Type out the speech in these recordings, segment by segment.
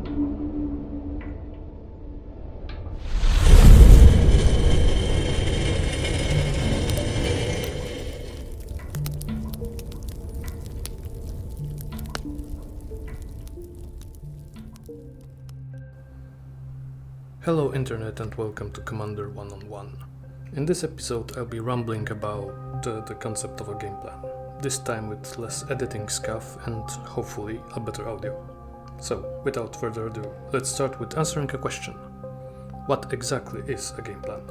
Hello Internet and welcome to Commander 1-on-1. In this episode I'll be rambling about the concept of a game plan, this time with less editing scuff and hopefully a better audio. So, without further ado, let's start with answering a question. What exactly is a game plan?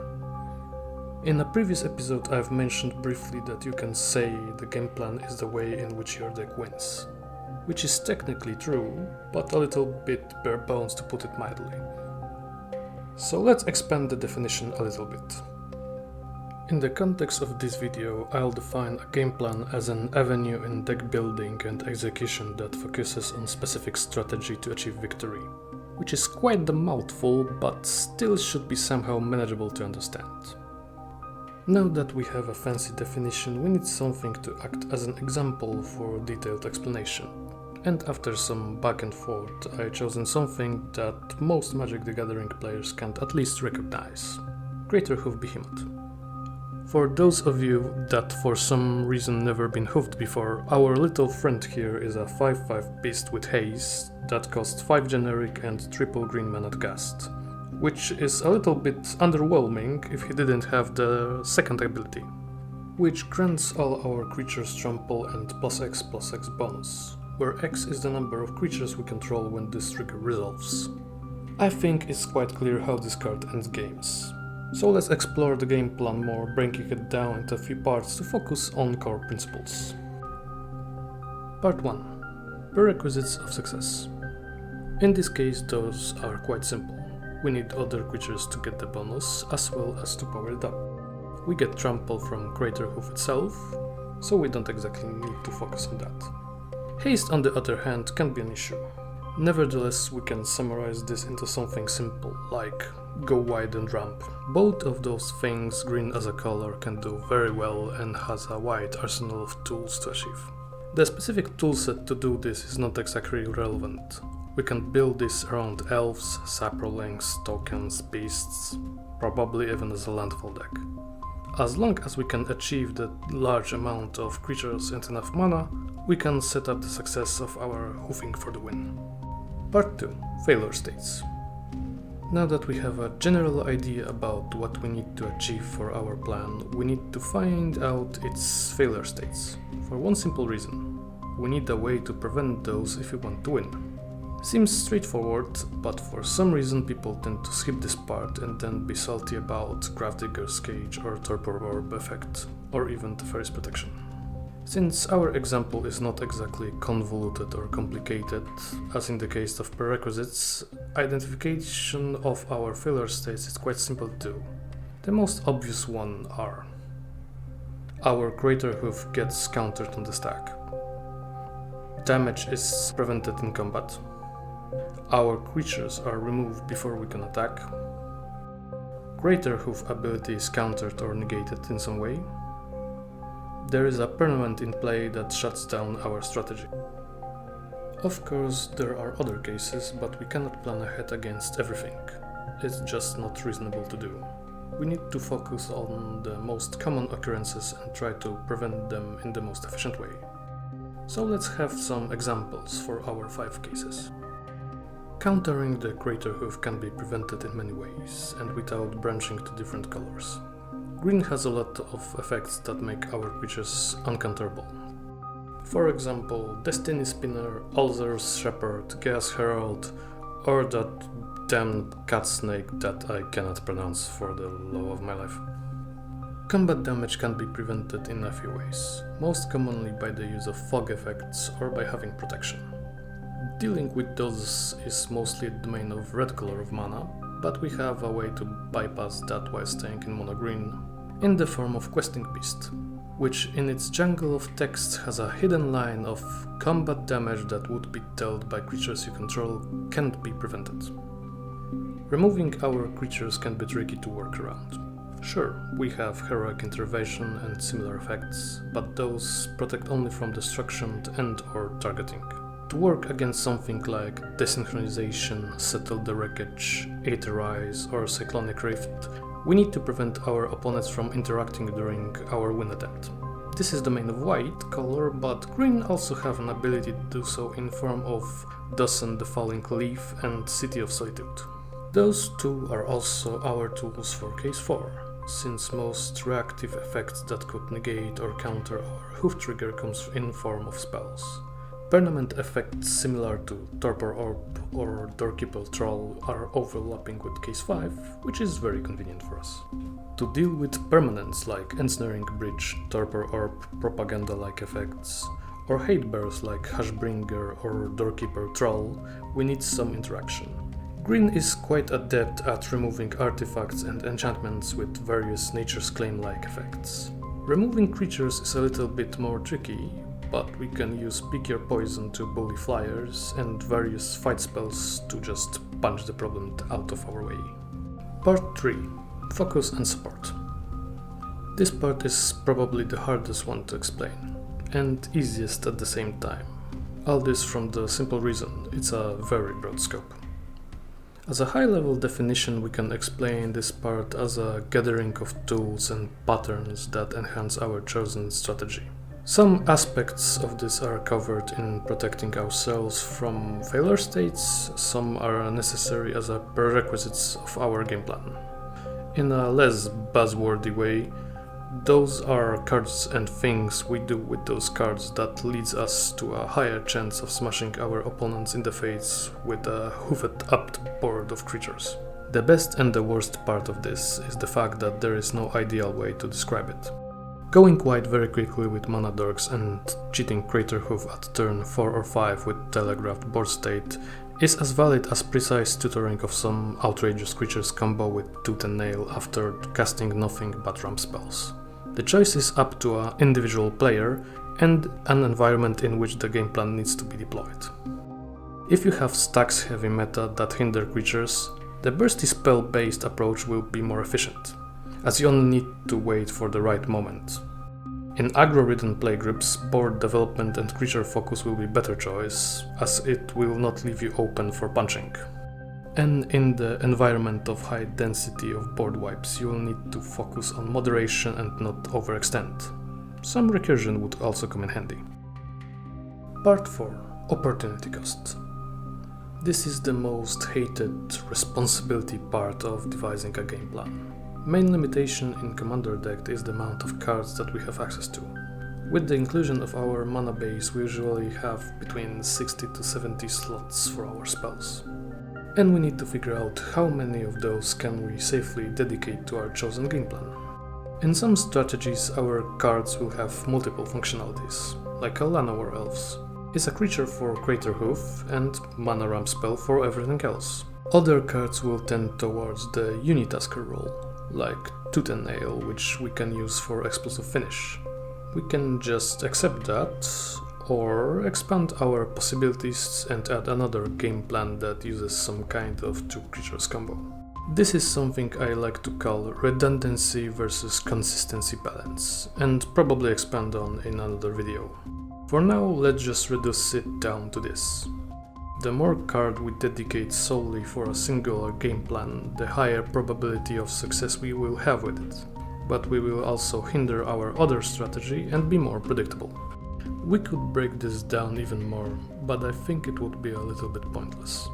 In a previous episode I've mentioned briefly that you can say the game plan is the way in which your deck wins, which is technically true, but a little bit bare bones to put it mildly. So let's expand the definition a little bit. In the context of this video, I'll define a game plan as an avenue in deck building and execution that focuses on specific strategy to achieve victory, which is quite the mouthful, but still should be somehow manageable to understand. Now that we have a fancy definition, we need something to act as an example for detailed explanation. And after some back and forth, I chosen something that most Magic the Gathering players can at least recognize: Craterhoof Behemoth. For those of you that for some reason never been hoofed before, our little friend here is a 5/5 beast with haste that costs 5 generic and triple green mana to cast, which is a little bit underwhelming if he didn't have the second ability, which grants all our creatures trample and +X bonus, where X is the number of creatures we control when this trigger resolves. I think it's quite clear how this card ends games. So let's explore the game plan more, breaking it down into a few parts to focus on core principles. Part 1. Prerequisites of Success. In this case, those are quite simple. We need other creatures to get the bonus, as well as to power it up. We get trample from Craterhoof itself, so we don't exactly need to focus on that. Haste, on the other hand, can be an issue. Nevertheless, we can summarize this into something simple, like go wide and ramp. Both of those things, green as a color, can do very well and has a wide arsenal of tools to achieve. The specific toolset to do this is not exactly relevant. We can build this around elves, saplings, tokens, beasts, probably even as a landfall deck. As long as we can achieve the large amount of creatures and enough mana, we can set up the success of our hoofing for the win. Part 2. Failure states. Now that we have a general idea about what we need to achieve for our plan, we need to find out its failure states. For one simple reason: we need a way to prevent those if we want to win. Seems straightforward, but for some reason people tend to skip this part and then be salty about Gravedigger's Cage or Torpor Orb effect, or even the Fairy's Protection. Since our example is not exactly convoluted or complicated, as in the case of prerequisites, identification of our failure states is quite simple to do. The most obvious one are: our Craterhoof gets countered on the stack, damage is prevented in combat, our creatures are removed before we can attack, Craterhoof ability is countered or negated in some way, there is a permanent in play that shuts down our strategy. Of course, there are other cases, but we cannot plan ahead against everything. It's just not reasonable to do. We need to focus on the most common occurrences and try to prevent them in the most efficient way. So let's have some examples for our 5 cases. Countering the Craterhoof can be prevented in many ways, and without branching to different colors. Green has a lot of effects that make our creatures uncounterable. For example, Destiny Spinner, Alzur's Shepherd, Chaos Herald, or that damned cat snake that I cannot pronounce for the love of my life. Combat damage can be prevented in a few ways, most commonly by the use of fog effects or by having protection. Dealing with those is mostly the domain of red color of mana, but we have a way to bypass that while staying in mono-green, in the form of Questing Beast, which in its jungle of text has a hidden line of combat damage that would be dealt by creatures you control can't be prevented. Removing our creatures can be tricky to work around. Sure, we have Heroic Intervention and similar effects, but those protect only from destruction and or targeting. To work against something like desynchronization, settle the wreckage, aetherize, or cyclonic rift, we need to prevent our opponents from interacting during our win attempt. This is the main of white color, but green also have an ability to do so in form of Dozen the Falling Leaf and City of Solitude. Those two are also our tools for case 4, since most reactive effects that could negate or counter our hoof trigger comes in form of spells. Permanent effects similar to Torpor Orb or Doorkeeper Troll are overlapping with case 5, which is very convenient for us. To deal with permanents like Ensnaring Bridge, Torpor Orb, Propaganda-like effects, or hate bears like Hushbringer or Doorkeeper Troll, we need some interaction. Green is quite adept at removing artifacts and enchantments with various Nature's Claim-like effects. Removing creatures is a little bit more tricky, but we can use Pick Your Poison to bully flyers and various fight spells to just punch the problem out of our way. Part 3. Focus and Support. This part is probably the hardest one to explain, and easiest at the same time. All this from the simple reason it's a very broad scope. As a high-level definition, we can explain this part as a gathering of tools and patterns that enhance our chosen strategy. Some aspects of this are covered in protecting ourselves from failure states, some are necessary as a prerequisites of our game plan. In a less buzzwordy way, those are cards and things we do with those cards that leads us to a higher chance of smashing our opponents in the face with a hoofed-up board of creatures. The best and the worst part of this is the fact that there is no ideal way to describe it. Going white very quickly with mana dorks and cheating Craterhoof at turn 4 or 5 with telegraphed board state is as valid as precise tutoring of some outrageous creatures combo with Tooth and Nail after casting nothing but ramp spells. The choice is up to an individual player and an environment in which the game plan needs to be deployed. If you have stacks heavy meta that hinder creatures, the bursty spell based approach will be more efficient, as you only need to wait for the right moment. In aggro-ridden playgroups, board development and creature focus will be better choice, as it will not leave you open for punching. And in the environment of high density of board wipes, you will need to focus on moderation and not overextend. Some recursion would also come in handy. Part 4. Opportunity Cost. This is the most hated responsibility part of devising a game plan. Main limitation in Commander deck is the amount of cards that we have access to. With the inclusion of our mana base, we usually have between 60 to 70 slots for our spells. And we need to figure out how many of those can we safely dedicate to our chosen game plan. In some strategies, our cards will have multiple functionalities, like a Llanowar Elves is a creature for Craterhoof and mana ramp spell for everything else. Other cards will tend towards the Unitasker role, like Tooth and Nail, which we can use for explosive finish. We can just accept that, or expand our possibilities and add another game plan that uses some kind of two creatures combo. This is something I like to call redundancy versus consistency balance, and probably expand on in another video. For now, let's just reduce it down to this. The more card we dedicate solely for a singular game plan, the higher probability of success we will have with it. But we will also hinder our other strategy and be more predictable. We could break this down even more, but I think it would be a little bit pointless.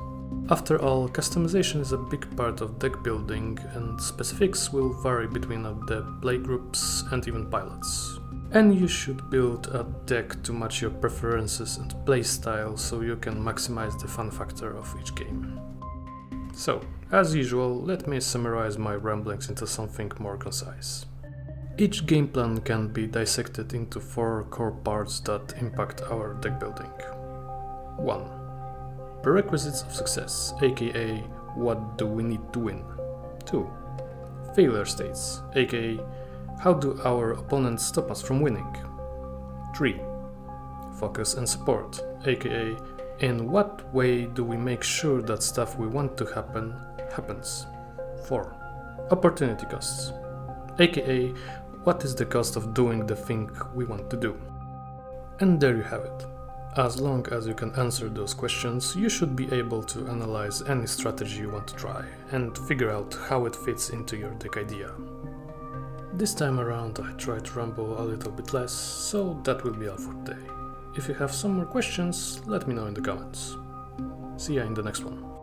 After all, customization is a big part of deck building, and specifics will vary between the playgroups and even pilots. And you should build a deck to match your preferences and playstyle so you can maximize the fun factor of each game. So, as usual, let me summarize my ramblings into something more concise. Each game plan can be dissected into 4 core parts that impact our deck building. 1. Prerequisites of Success, aka what do we need to win. 2. Failure states, aka how do our opponents stop us from winning. 3. Focus and Support, aka in what way do we make sure that stuff we want to happen, happens. 4. Opportunity Costs, aka what is the cost of doing the thing we want to do. And there you have it. As long as you can answer those questions, you should be able to analyze any strategy you want to try and figure out how it fits into your deck idea. This time around I tried to ramble a little bit less, so that will be all for today. If you have some more questions, let me know in the comments. See ya in the next one.